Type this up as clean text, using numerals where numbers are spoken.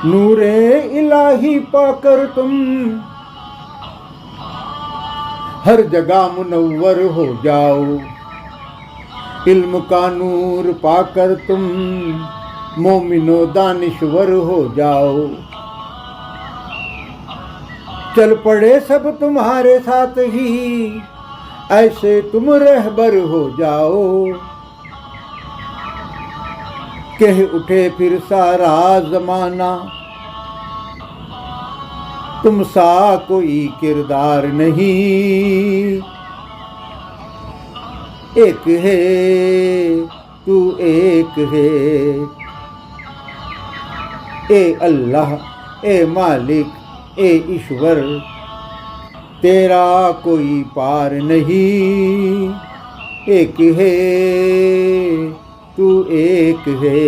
नूरे इलाही पाकर तुम हर जगह मुनव्वर हो जाओ। इल्म का नूर पाकर तुम मोमिनो दानिश्वर हो जाओ। चल पड़े सब तुम्हारे साथ ही ऐसे तुम रहबर हो जाओ। कह उठे फिर सारा जमाना तुम सा कोई किरदार नहीं। एक है तू एक है, ए अल्लाह ए मालिक ए ईश्वर, तेरा कोई पार नहीं। एक है तू एक है।